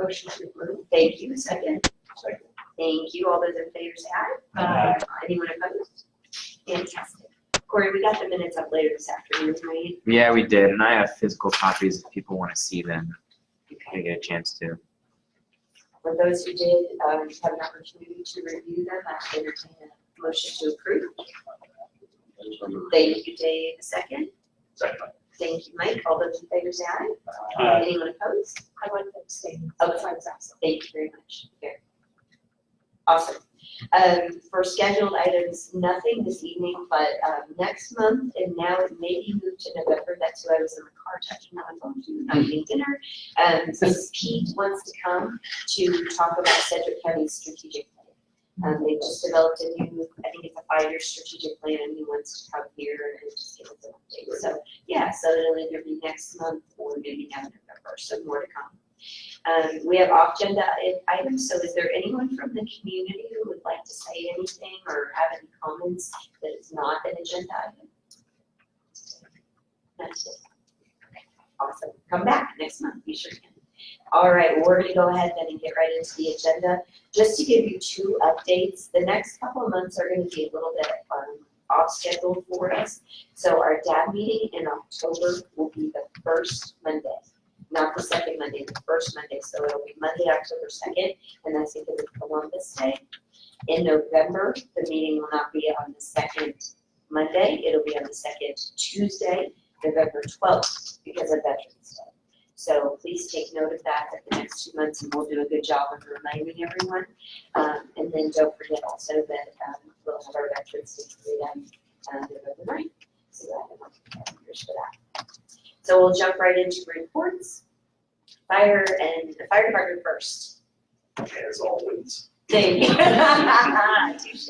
Motion to approve. Thank you. Second. Second. Thank you. All those in favor say aye. Aye. Anyone opposed? Fantastic. Corey, we got the minutes up later this afternoon, right? Yeah, we did, and I have physical copies if people want to see them. Okay. They get a chance to. For those who did have an opportunity to review them, I entertain a motion to approve. Thank you, Dave. Second. Second. Thank you, Mike. All those in favor say aye. Aye. Anyone opposed? I want to abstain. Oh, I was absent. Thank you very much. Okay. Awesome. For scheduled items, nothing this evening, but next month, and now it may be moved to November. That's who I was in the car touching on phone to, not eating dinner. Mrs. Pete wants to come to talk about Sedgwick County's strategic plan. They've just developed a new, I think it's a 5-year strategic plan, and he wants to come here and just give us an update. So yeah, so it'll either be next month or maybe now in November, so more to come. We have off-agenda items, so is there anyone from the community who would like to say anything or have any comments that is not an agenda item? That's it. Okay, awesome. Come back next month, you sure can. All right, well, we're gonna go ahead then and get right into the agenda. Just to give you 2 updates, the next couple of months are gonna be a little bit off schedule for us. So our DAB meeting in October will be the first Monday. Not the second Monday, the first Monday. So it'll be Monday, October 2nd, and that's because of Columbus Day. In November, the meeting will not be on the second Monday. It'll be on the second Tuesday, November 12th, because of Veterans Day. So please take note of that the next 2 months, and we'll do a good job of reminding everyone. And then don't forget also that we'll have our Veterans Day parade on November 9th. So that calendars for that. So we'll jump right into reports. Fire department first. As always. Thank you. Touche.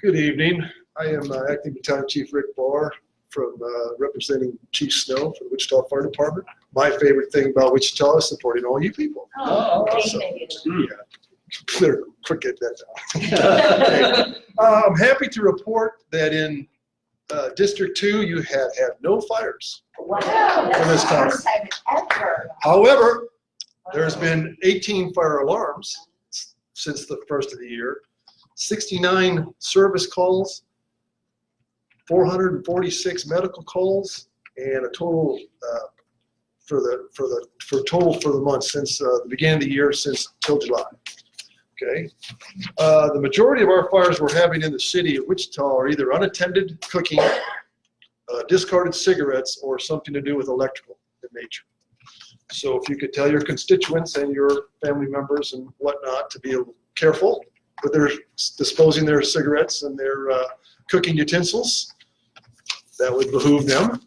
Good evening. I am Acting Battalion Chief Rick Barr from representing Chief Snow for the Wichita Fire Department. My favorite thing about Wichita is supporting all you people. Oh, So, thank you. yeah, better quick at that now. I'm happy to report that in District 2, you have had no fires. Wow, For this that's the time. first time ever. However, there's been 18 fire alarms since the first of the year, 69 service calls, 446 medical calls, and a total for the month since the beginning of the year since till July. Okay, the majority of our fires we're having in the city of Wichita are either unattended cooking, discarded cigarettes, or something to do with electrical in nature. So if you could tell your constituents and your family members and whatnot to be careful with their disposing their cigarettes and their cooking utensils, that would behoove them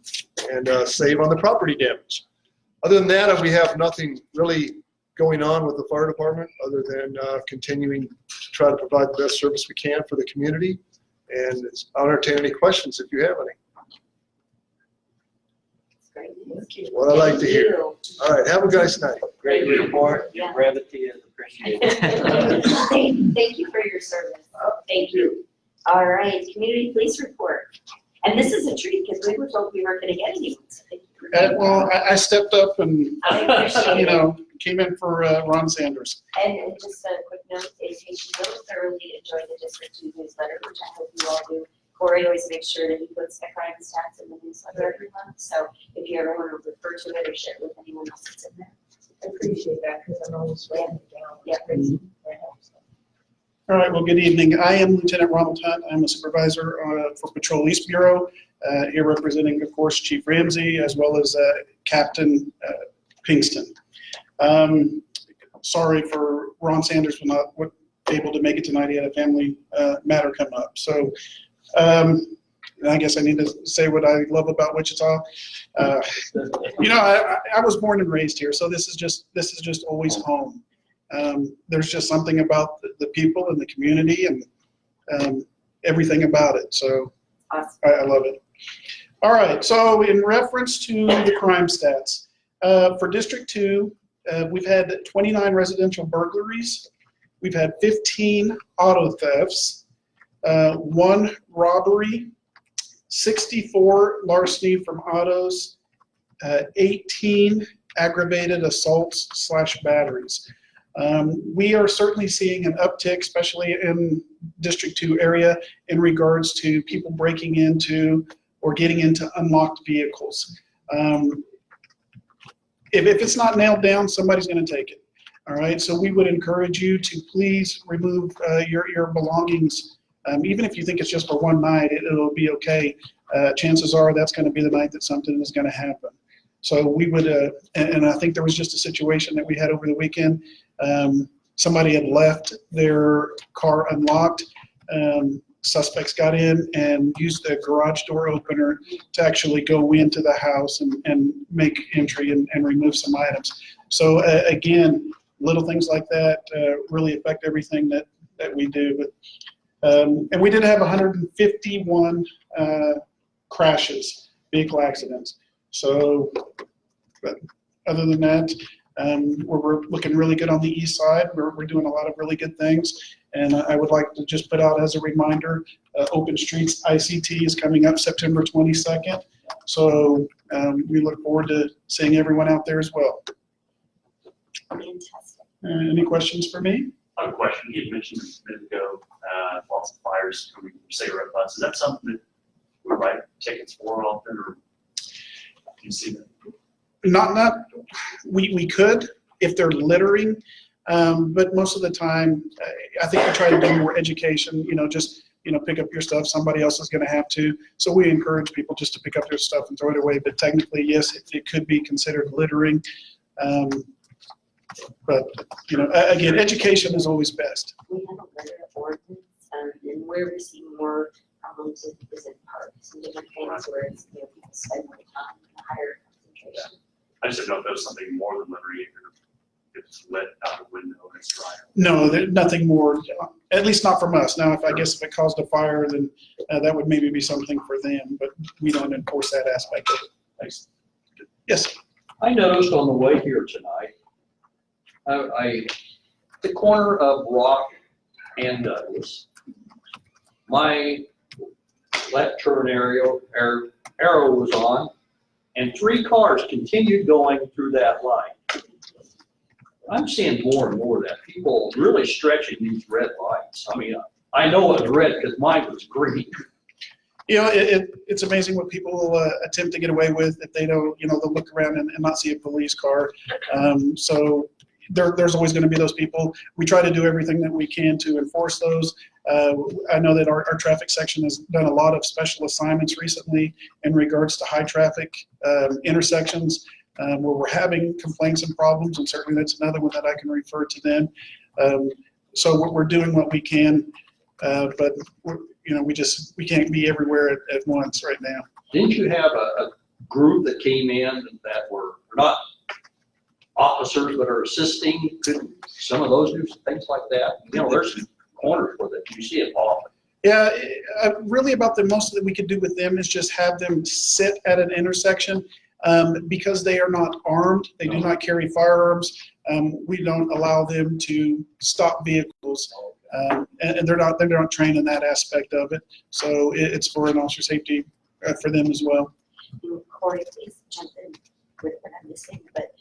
and save on the property damage. Other than that, we have nothing really going on with the fire department other than continuing to try to provide the best service we can for the community. And I'll entertain any questions if you have any. Great. Thank you. What I like to hear. Thank All right, have a nice night. Great report. Yeah. Your brevity is appreciated. you. Thank you for your service. Thank you. All right, community police report. And this is a treat because we were told we weren't going to get anyone. So thank you for doing Well, I stepped up and, I appreciate it. came in for Ron Sanders. And just a quick note, in case you don't thoroughly enjoy the District 2 newsletter, which I hope you all do, Corey always makes sure that he puts the crime stats in the newsletter every month. So if you ever want to refer to it or share it with anyone else that's in there. I appreciate that because I'm always writing it down. Yeah. That helps. All right, well, good evening. I am Lieutenant Ronald Hunt. I'm a supervisor for Patrol East Bureau, here representing, of course, Chief Ramsey, as well as Captain Pinkston. Sorry for Ron Sanders for not able to make it tonight. He had a family matter come up. So I guess I need to say what I love about Wichita. I was born and raised here, so this is just always home. There's just something about the people and the community and everything about it. So Awesome. I love it. All right. So in reference to the crime stats, for District 2, we've had 29 residential burglaries. We've had 15 auto thefts, 1 robbery, 64 larceny from autos, 18 aggravated assaults / batteries. We are certainly seeing an uptick, especially in District 2 area, in regards to people breaking into or getting into unlocked vehicles. If it's not nailed down, somebody's going to take it. All right, so we would encourage you to please remove your belongings. Even if you think it's just for one night, it'll be okay. Chances are that's going to be the night that something is going to happen. So we would, and I think there was just a situation that we had over the weekend. Somebody had left their car unlocked. Suspects got in and used the garage door opener to actually go into the house and make entry and remove some items. So again, little things like that really affect everything that we do. But, and we did have 151 crashes, vehicle accidents. So, but other than that, we're looking really good on the east side. We're doing a lot of really good things. And I would like to just put out as a reminder, Open Streets ICT is coming up September 22nd. So we look forward to seeing everyone out there as well. Fantastic. Any questions for me? I have a question. You had mentioned a minute ago, lots of fires coming from cigarette butts. Is that something that we write tickets for often, or do you see that? We could if they're littering, but most of the time, I think we try to do more education, just pick up your stuff. Somebody else is going to have to. So we encourage people just to pick up their stuff and throw it away. But technically, yes, it could be considered littering. But, again, education is always best. We have a litter ordinance, and where we see more problems is in parks and different things where it's, people spend more time in a higher concentration. I just didn't know if there was something more than littering, or if it's lit out the window and it's dry. No, nothing more, at least not from us. Now, if it caused a fire, then that would maybe be something for them, but we don't enforce that aspect of it. Thanks. Yes. I noticed on the way here tonight, the corner of Rock and Douglas, my left turn arrow was on, and 3 cars continued going through that line. I'm seeing more and more of that. People really stretching these red lights. I mean, I know it was red because mine was green. It's amazing what people attempt to get away with if they don't, they'll look around and not see a police car. So there's always going to be those people. We try to do everything that we can to enforce those. I know that our traffic section has done a lot of special assignments recently in regards to high traffic intersections where we're having complaints and problems, and certainly that's another one that I can refer to them. So we're doing what we can, but we can't be everywhere at once right now. Didn't you have a group that came in that were not officers but are assisting? Could some of those do things like that? There's corners where that you see it often. Yeah, really about the most that we could do with them is just have them sit at an intersection because they are not armed. They do not carry firearms. We don't allow them to stop vehicles. And they're not trained in that aspect of it. So it's for an officer safety for them as well. Corey, please jump in with what I'm missing, but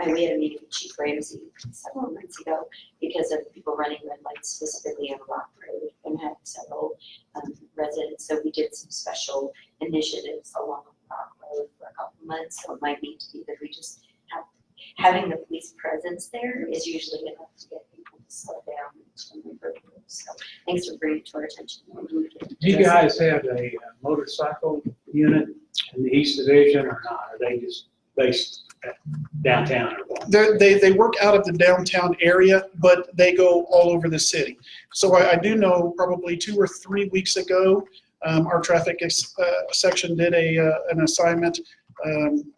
we had a meeting with Chief Ramsey several months ago because of people running red lights specifically on Rock Road and had several residents. So we did some special initiatives along Rock Road for a couple months. So it might need to be that we just having the police presence there is usually enough to get people to slow down. So thanks for bringing it to our attention. Do you guys have a motorcycle unit in the East Division or not? Are they just based downtown or what? They work out of the downtown area, but they go all over the city. So I do know probably 2 or 3 weeks ago, our traffic section did an assignment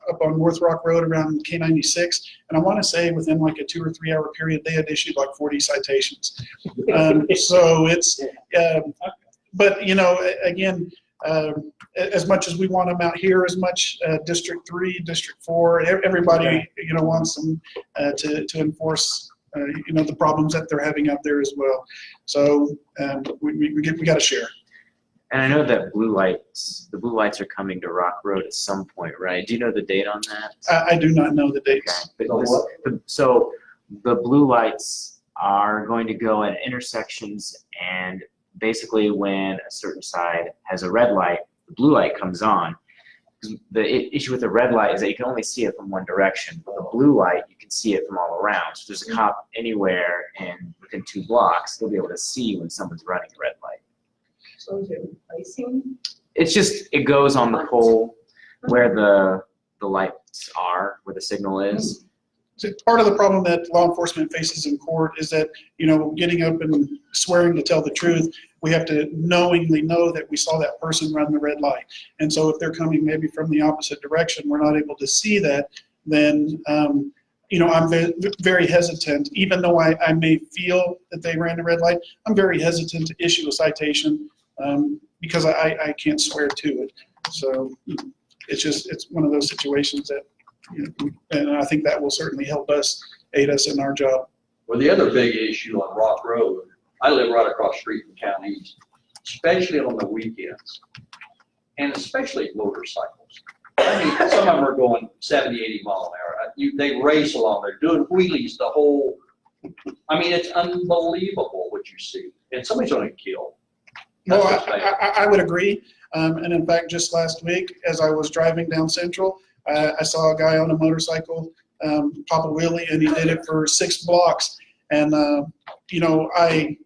up on North Rock Road around K96, and I want to say within like a 2 or 3 hour period, they had issued like 40 citations. So it's, but again, as much as we want them out here, as much District 3, District 4, everybody wants them to enforce the problems that they're having out there as well. So we got to share. And I know that the blue lights are coming to Rock Road at some point, right? Do you know the date on that? I do not know the Okay. dates. But So this- what? So the blue lights are going to go at intersections, and basically when a certain side has a red light, the blue light comes on. The issue with the red light is that you can only see it from one direction. But the blue light, you can see it from all around. So if there's a cop anywhere and within 2 blocks, they'll be able to see when someone's running a red light. So is it replacing? It's just, it goes on the pole where the lights are, where the signal is. So part of the problem that law enforcement faces in court is that, getting up and swearing to tell the truth, we have to knowingly know that we saw that person run the red light. And so if they're coming maybe from the opposite direction, we're not able to see that, then, I'm very hesitant, even though I may feel that they ran the red light, I'm very hesitant to issue a citation because I can't swear to it. So it's one of those situations that, and I think that will certainly help us, aid us in our job. Well, the other big issue on Rock Road, I live right across the street from Town East, especially on the weekends, and especially motorcycles. I mean, some of them are going 70, 80 mile an hour. They race along, they're doing wheelies the whole, it's unbelievable what you see. And somebody's gonna get killed. No, That's what's bad. I would agree. And in fact, just last week, as I was driving down Central, I saw a guy on a motorcycle pop a wheelie, and he did it for 6 blocks. And, I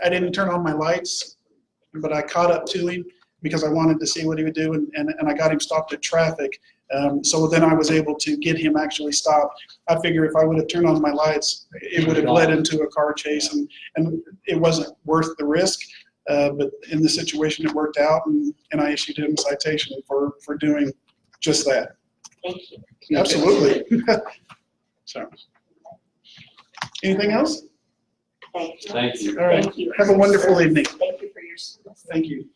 didn't turn on my lights, but I caught up to him because I wanted to see what he would do, and I got him stopped at traffic. So then I was able to get him actually stopped. I figure if I would have turned on my lights, it would have led into a car chase, and it wasn't worth the risk. But in the situation, it worked out, and I issued him a citation for doing just that. Thank you. Absolutely. So, anything else? Thank you. Thank you. All right. Thank you. Have a wonderful evening. Thank you for your service. Thank you.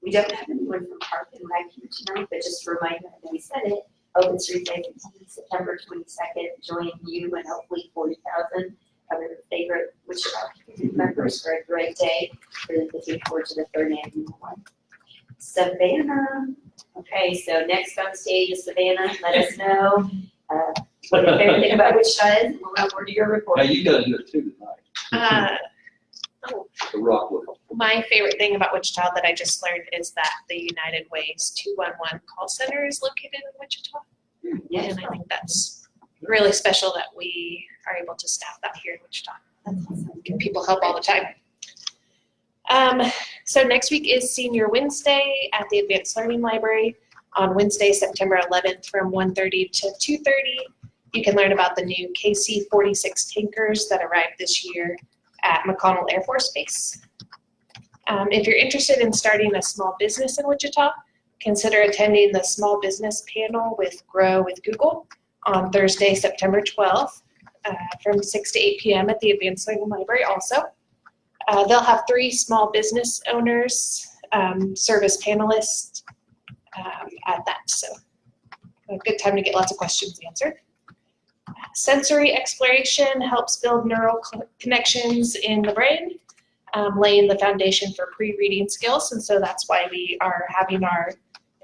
We don't have anyone from Park and Rec here tonight, but just a reminder that we said it, Open Street Day continues September 22nd. Join you and hopefully 40,000 of your favorite Wichita community members for a great day. Really looking forward to the 3rd annual one. Savannah. Okay, so next on stage is Savannah. Let us know what your favorite thing about Wichita is, and we'll move over to your report. Now, you gotta do it too tonight, the Rockwood. My favorite thing about Wichita that I just learned is that the United Way's 211 call center is located in Wichita. Yes. And I think that's really special that we are able to staff that here in Wichita. Give people help all the time. So next week is Senior Wednesday at the Advanced Learning Library on Wednesday, September 11th from 1:30 to 2:30. You can learn about the new KC-46 tankers that arrived this year at McConnell Air Force Base. If you're interested in starting a small business in Wichita, consider attending the small business panel with Grow with Google on Thursday, September 12th from 6 to 8 p.m. at the Advanced Learning Library also. They'll have 3 small business owners serve as panelists at that, so a good time to get lots of questions answered. Sensory exploration helps build neural connections in the brain, laying the foundation for pre-reading skills, and so that's why we are having our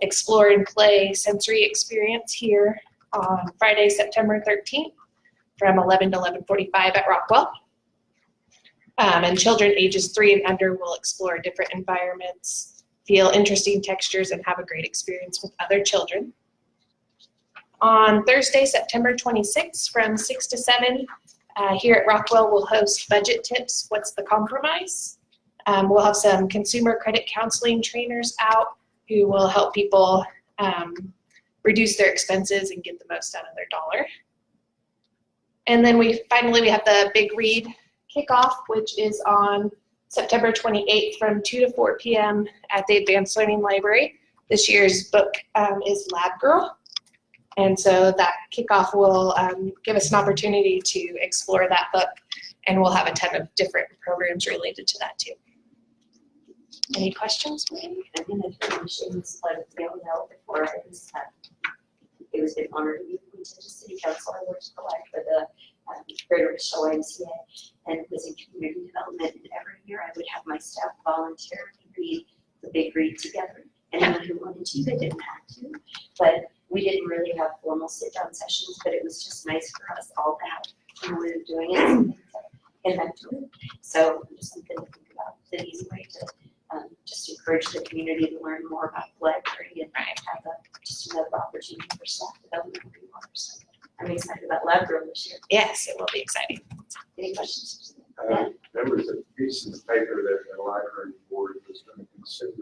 Explore and Play sensory experience here on Friday, September 13th from 11 to 11:45 at Rockwell. And children ages 3 and under will explore different environments, feel interesting textures, and have a great experience with other children. On Thursday, September 26th from 6 to 7, here at Rockwell, we'll host Budget Tips, What's the Compromise? We'll have some consumer credit counseling trainers out who will help people reduce their expenses and get the most out of their dollar. And then we have the Big Read kickoff, which is on September 28th from 2 to 4 p.m. at the Advanced Learning Library. This year's book is Lab Girl. And so that kickoff will give us an opportunity to explore that book, and we'll have a ton of different programs related to that too. Any questions for me? I'm gonna finish Shane's plug to be able to help before I just it was an honor to be appointed to city council. I worked for life for the Greater Wichita YMCA and was in community development. And every year I would have my staff volunteer to read big read together. Anyone who wanted to, they didn't have to. But we didn't really have formal sit-down sessions, but it was just nice for us all to have a way of doing it, something to connect to it. So just something to think about. It's an easy way to just encourage the community to learn more about the library and have just another opportunity for staff development. So I'm excited about lab room this year. Yes, it will be exciting. Any questions? There was a piece in the paper that the library board was going to consider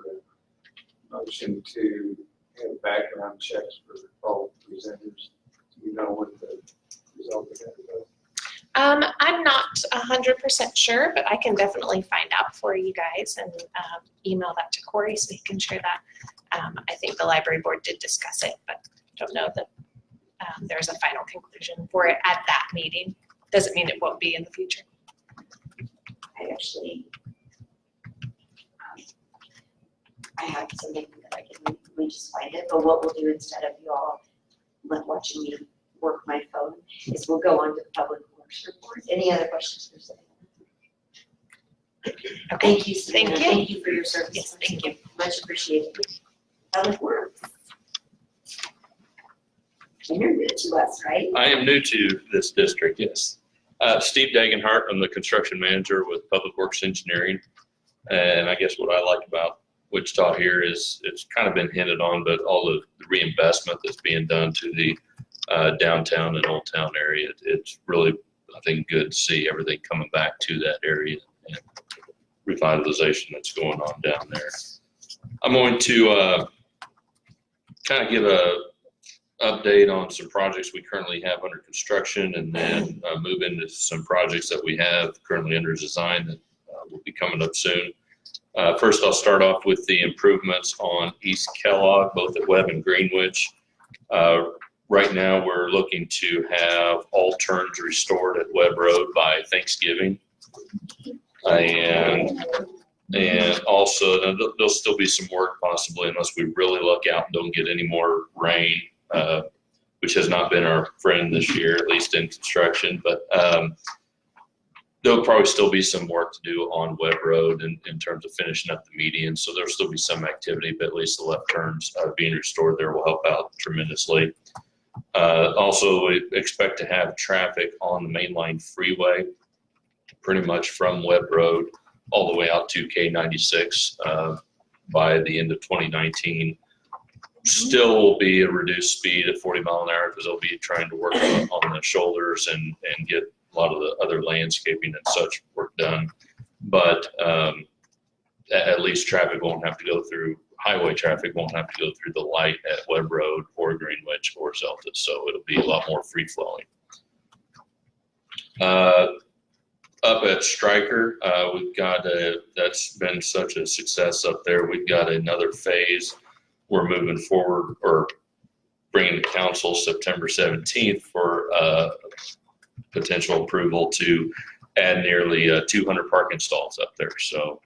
a motion to have background checks for all presenters. Do you know what the result of that was? I'm not 100% sure, but I can definitely find out for you guys and email that to Corey so he can share that. I think the library board did discuss it, but don't know that there's a final conclusion for it at that meeting. Doesn't mean it won't be in the future. I actually, I have something that I can, we just find it, but what we'll do instead of you all watching me work my phone is we'll go on to the public works report. Any other questions for Savannah? Thank you, Savannah. Thank you. Thank you for your service. Yes, thank you. Much appreciated. Public works. And you're new to us, right? I am new to this district, yes. Steve Dagenhart, I'm the construction manager with Public Works Engineering. And I guess what I like about Wichita here is it's kind of been hinted on, but all the reinvestment that's being done to the downtown and old town area, it's really, I think, good to see everything coming back to that area and revitalization that's going on down there. I'm going to kind of give a update on some projects we currently have under construction and then move into some projects that we have currently under design that will be coming up soon. First, I'll start off with the improvements on East Kellogg, both at Webb and Greenwich. Right now, we're looking to have all turns restored at Webb Road by Thanksgiving. And also, there'll still be some work possibly unless we really look out and don't get any more rain, which has not been our friend this year, at least in construction. But there'll probably still be some work to do on Webb Road in terms of finishing up the median. So there'll still be some activity, but at least the left turns being restored there will help out tremendously. Also, we expect to have traffic on the mainline freeway pretty much from Webb Road all the way out to K96 by the end of 2019. Still will be a reduced speed at 40 mile an hour because they'll be trying to work on the shoulders and get a lot of the other landscaping and such work done. But at least traffic won't have to go through, highway traffic won't have to go through the light at Webb Road or Greenwich or Zelda. So it'll be a lot more free flowing. Up at Stryker, we've got that's been such a success up there. We've got another phase. We're moving forward or bringing to council September 17th for potential approval to add nearly 200 parking stalls up there. So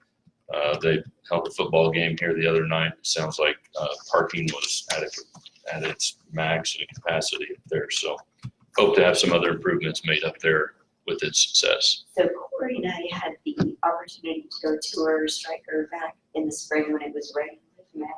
they held a football game here the other night. It sounds like parking was at its max and capacity up there. So hope to have some other improvements made up there with its success. So Corey and I had the opportunity to go tour Stryker back in the spring when it was raining with Mad.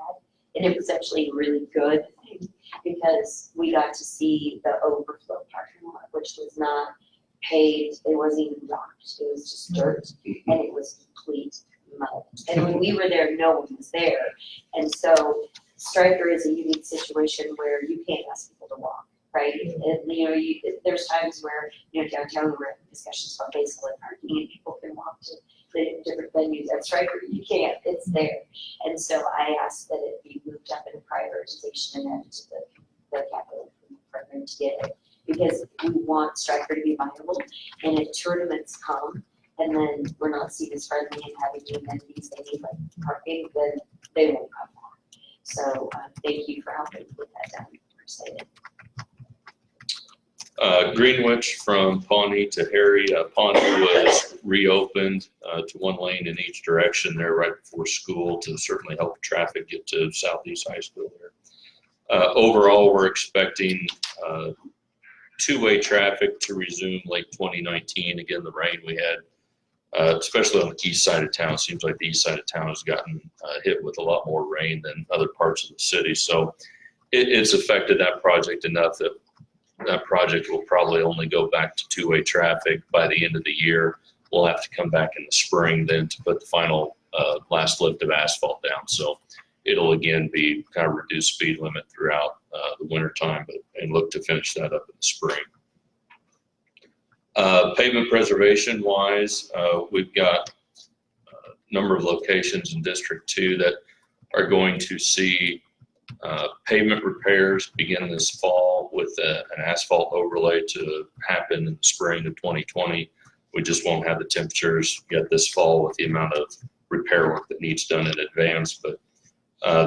And it was actually a really good thing because we got to see the overflow parking lot, which was not paved. It wasn't even rocked. It was just dirt and it was complete mud. And when we were there, no one was there. And so Stryker is a unique situation where you can't ask people to walk, right? And, there's times where, downtown we're having discussions about basal parking and people can walk to the different venues. At Stryker, you can't, it's there. And so I asked that it be moved up in prioritization and added to the capital program to get it. Because we want Stryker to be viable, and if tournaments come, and then we're not seen as friendly and having the amenities they need, like parking, then they won't come back. So thank you for helping put that down. We're excited. Greenwich from Pawnee to Harry. Pawnee was reopened to one lane in each direction there right before school to certainly help traffic get to Southeast High School there. Overall, we're expecting two-way traffic to resume late 2019. Again, the rain we had especially on the east side of town. It seems like the east side of town has gotten hit with a lot more rain than other parts of the city. So it's affected that project enough that that project will probably only go back to two-way traffic by the end of the year. We'll have to come back in the spring then to put the final last lift of asphalt down. So it'll again be kind of reduced speed limit throughout the winter time, and look to finish that up in the spring. Pavement preservation wise, we've got a number of locations in District 2 that are going to see pavement repairs begin this fall with an asphalt overlay to happen in the spring of 2020. We just won't have the temperatures yet this fall with the amount of repair work that needs done in advance. But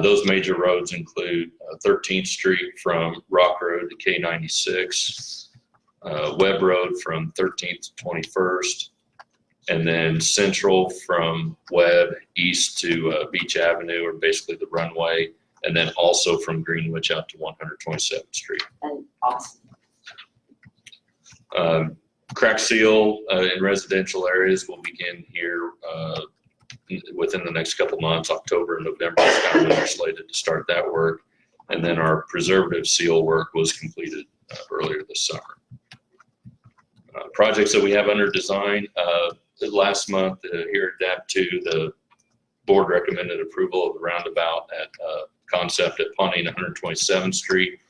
those major roads include 13th Street from Rock Road to K96, Webb Road from 13th to 21st, and then Central from Webb east to Beach Avenue, or basically the runway, and then also from Greenwich out to 127th Street. And awesome. Crack seal in residential areas will begin here within the next couple months. October and November is kind of when they're slated to start that work. And then our preservative seal work was completed earlier this summer. Projects that we have under design, last month here at DAP2, the board recommended approval of the roundabout at Concept at Pawnee and 127th Street.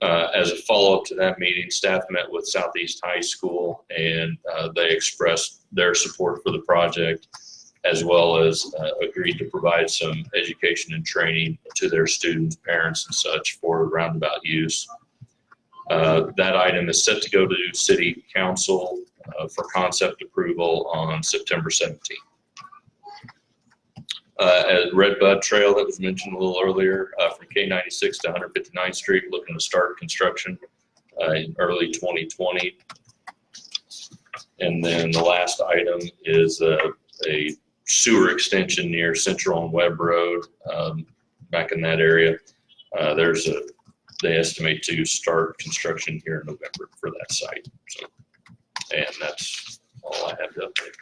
As a follow-up to that meeting, staff met with Southeast High School, and they expressed their support for the project, as well as agreed to provide some education and training to their students, parents, and such for roundabout use. That item is set to go to City Council for concept approval on September 17th. At Red Bud Trail that was mentioned a little earlier, from K96 to 159th Street, looking to start construction in early 2020. And then the last item is a sewer extension near Central and Webb Road, back in that area. They estimate to start construction here in November for that site. So, and that's all I have to update.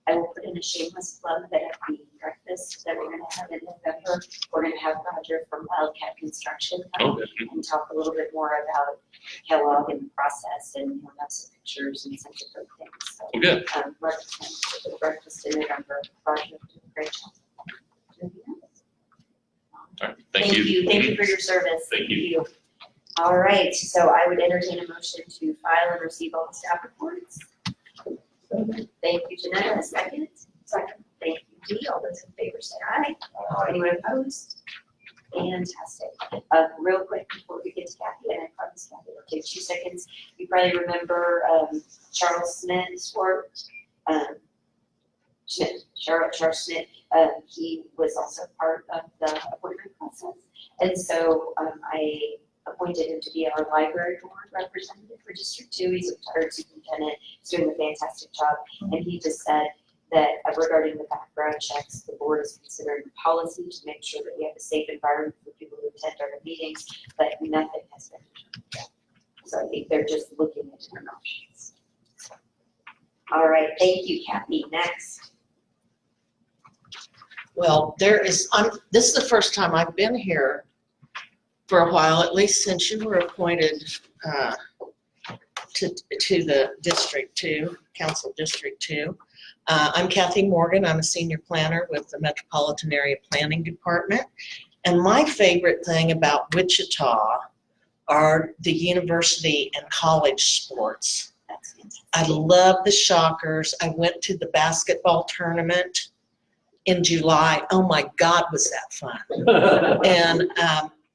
I will put in a shameless plug that at the breakfast that we're gonna have in November, we're gonna have Roger from Wildcat Construction come and talk a little bit more about Kellogg and the process, and he'll have some pictures and some different things. So, Well, good. recommend the breakfast in November. Roger did a great job. All right, thank you. Thank you for your service. Thank you. All right, so I would entertain a motion to file and receive all the staff reports. Thank you, Janetta. A second? Second. Thank you, Dee. All those in favor say aye. Anyone opposed? Fantastic. Real quick before we get to Kathy, and I promise Kathy will take 2 seconds. You probably remember Charles Smith's work. Charles Smith, he was also part of the appointment process. And so I appointed him to be our library board representative for District 2. He's a retired superintendent. He's doing a fantastic job. And he just said that regarding the background checks, the board is considering a policy to make sure that we have a safe environment for people who attend our meetings, but nothing has been determined yet. So I think they're just looking at different options. All right, thank you, Kathy. Next. Well, this is the first time I've been here for a while, at least since you were appointed to the District 2, Council District 2. I'm Kathy Morgan. I'm a senior planner with the Metropolitan Area Planning Department. And my favorite thing about Wichita are the university and college sports. That's fantastic. I love the Shockers. I went to the basketball tournament in July. Oh my God, was that fun. And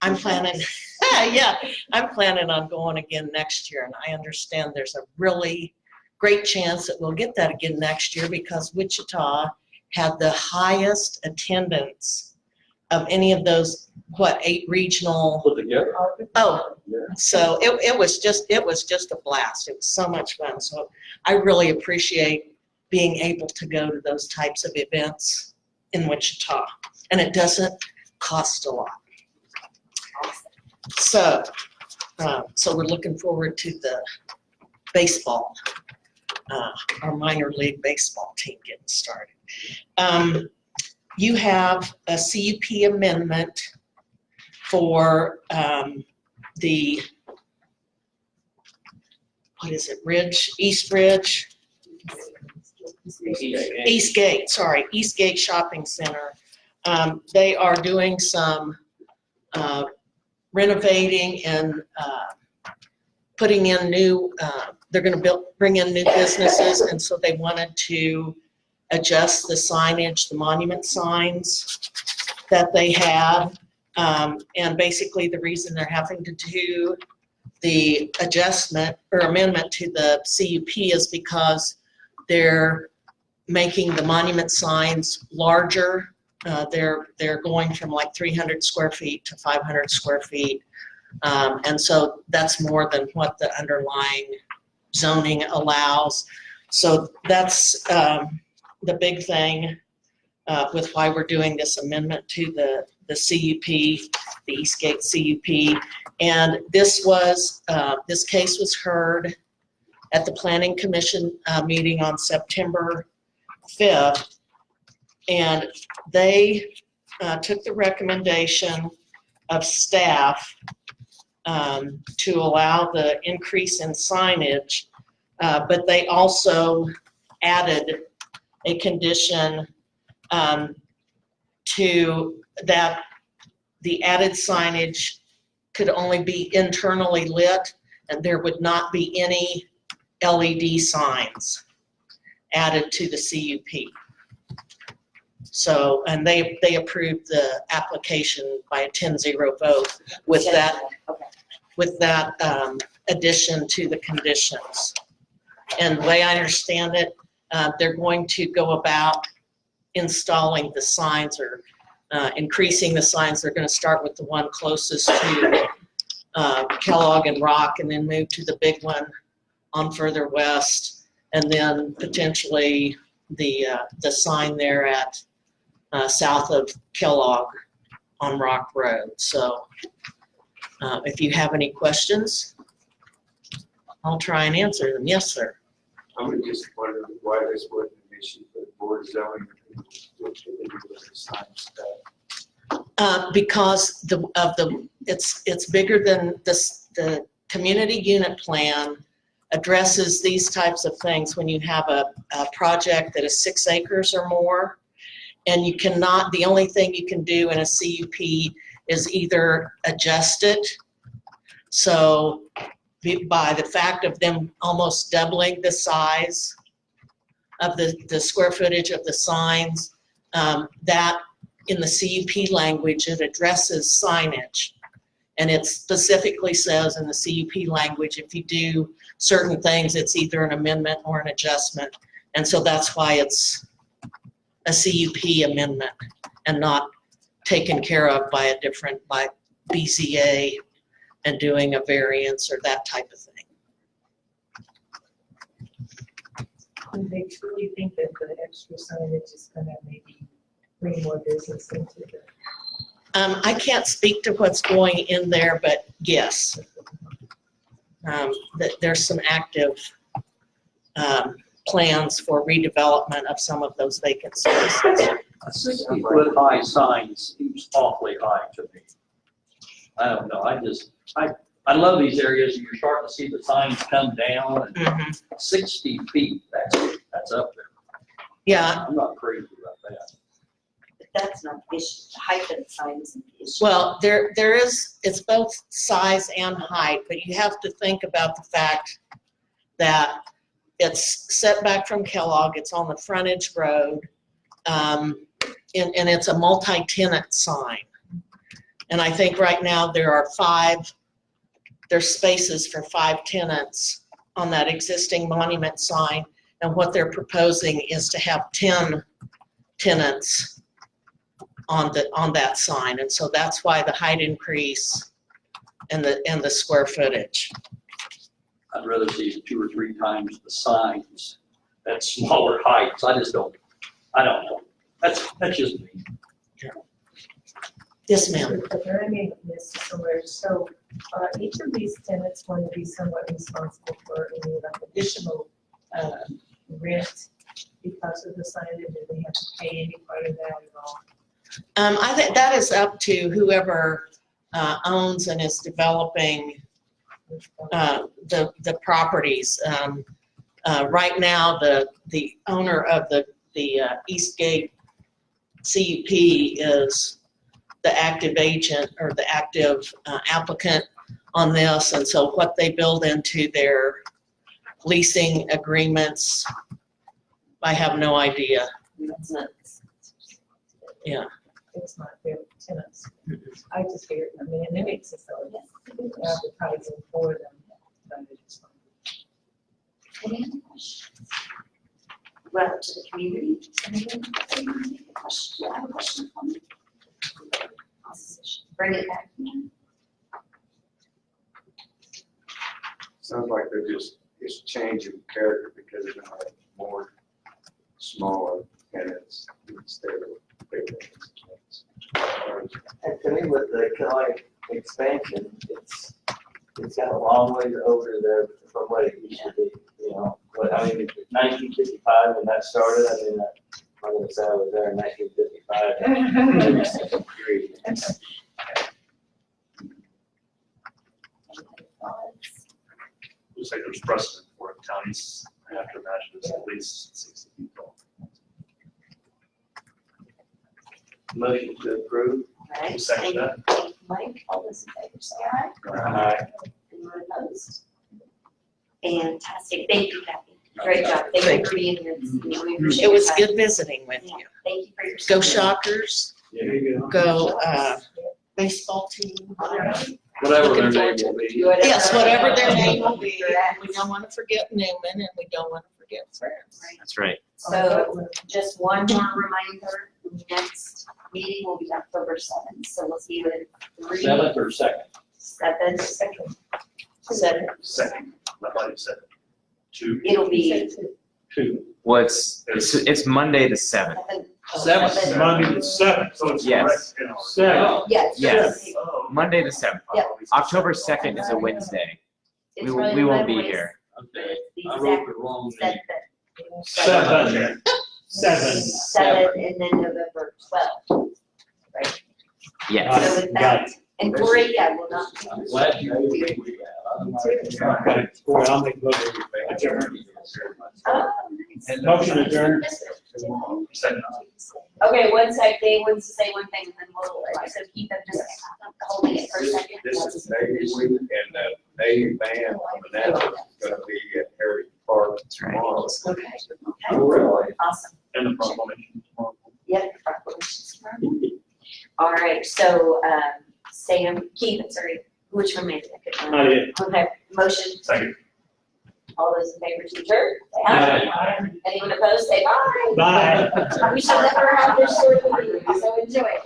I'm planning, I'm planning on going again next year. And I understand there's a really great chance that we'll get that again next year because Wichita had the highest attendance of any of those, 8 regional. Put together. Oh, Yeah. so it was just a blast. It was so much fun. So I really appreciate being able to go to those types of events in Wichita. And it doesn't cost a lot. So we're looking forward to the baseball, our minor league baseball team getting started. You have a CUP amendment for the, what is it, Eastgate Shopping Center. They are doing some renovating and putting in new, they're gonna bring in new businesses, and so they wanted to adjust the signage, the monument signs that they have. And basically the reason they're having to do the adjustment or amendment to the CUP is because they're making the monument signs larger. They're going from like 300 square feet to 500 square feet. And so that's more than what the underlying zoning allows. So that's the big thing with why we're doing this amendment to the CUP, the Eastgate CUP. And this case was heard at the Planning Commission meeting on September 5th. And they took the recommendation of staff to allow the increase in signage, but they also added a condition to that the added signage could only be internally lit, and there would not be any LED signs added to the CUP. So, and they approved the application by a 10-0 vote with that, Okay. with that addition to the conditions. And the way I understand it, they're going to go about installing the signs or increasing the signs. They're going to start with the one closest to Kellogg and Rock, and then move to the big one on further west, and then potentially the sign there at south of Kellogg on Rock Road. So if you have any questions, I'll try and answer them. Yes, sir. I'm disappointed with why this wasn't an issue for the board of zoning. Because it's bigger than this. The community unit plan addresses these types of things when you have a project that is 6 acres or more, and you cannot, the only thing you can do in a CUP is either adjust it. So by the fact of them almost doubling the size of the square footage of the signs, that in the CUP language, it addresses signage. And it specifically says in the CUP language, if you do certain things, it's either an amendment or an adjustment. And so that's why it's a CUP amendment and not taken care of by a different, by BZA and doing a variance or that type of thing. And they truly think that the extra signage is gonna maybe bring more business into the. I can't speak to what's going in there, but yes, that there's some active plans for redevelopment of some of those vacant spaces. A 60-foot high sign seems awfully high to me. I don't know, I love these areas, and you're starting to see the signs come down, and 60 feet, that's up there. Yeah, I'm not crazy about that. But that's not the issue. The height of the sign isn't the issue. well, there is, it's both size and height, but you have to think about the fact that it's set back from Kellogg, it's on the frontage road, and it's a multi-tenant sign. And I think right now there's spaces for 5 tenants on that existing monument sign. And what they're proposing is to have 10 tenants on that sign. And so that's why the height increase and the square footage. I'd rather see 2 or 3 times the signs at smaller heights. I don't know. That's just me. Yes, ma'am. But I may have missed somewhere, so Each of these tenants going to be somewhat responsible for any like additional rent because of the signage, and they have to pay any part of that at all? I think that is up to whoever owns and is developing the properties. Right now, the owner of the Eastgate CUP is the active agent or the active applicant on this, and so what they build into their leasing agreements, I have no idea. It's not. Yeah. It's not their tenants. I just figured, I mean, and it makes it so advertising for them. But it's fine. Any other questions? Well, to the community, anyone have a question? I have a question for me. Bring it back. Sounds like they're just, it's changing character because they're gonna have more smaller tenants instead of big tenants. And to me, with the Kelly expansion, it's got a long ways over there from what it used to be, you know. But I mean, 1955 when that started, I mean, I'm gonna say I was there in 1955. Maybe 63. Looks like there's precedent for it. Counties, I have to imagine, is at least 60 people. Motion to approve. All right. Second that. Thank you, Mike, all those in favor say aye. Aye. Anyone opposed? Fantastic, thank you, Kathy. Great job, thank you for being here this evening. We appreciate It was your time. good visiting with you. Thank you for your. Go Shockers, There you go. go baseball team. Whatever their name will be. Yes, whatever their name will be. We don't want to forget Newman and we don't want to forget Friends. That's right. So, just one more reminder, next meeting will be October 7th, so we'll see you in 3. 7th or 2nd? 7th. Second, not like second. 2. It'll be 2. Well, it's Monday the 7th. 7th. Monday the 7th, So it's Yes. correct, you know. 7th. Yes. Yes. Oh. Monday the 7th. Yep. October 2nd is a Wednesday. It's We really won't be Mondays. here. Okay, The I wrote exact the wrong Seven. name. 7. 7 and then November 12th. Right? Yes. So with Got that, and Corey, yeah, will not. I'm glad you gave me that. Okay, Boy, I'll make a motion to adjourn. Oh, nice. Motion adjourned. Second. Okay, one sec, Dave wants to say one thing and then we'll, so keep them just holding it for a second. This is Navy Week and the Navy band from Annapolis is gonna be at Heritage Park tomorrow. Okay. Oh, really? Awesome. And the proclamation tomorrow. Yep. proclamations tomorrow. All right, so, Sam, Keith, I'm sorry, which one made it? Not yet. Okay, motion, Second. all those in favor to adjourn, say aye. Anyone opposed, say bye. Bye. We shall never have this short meeting, so enjoy it.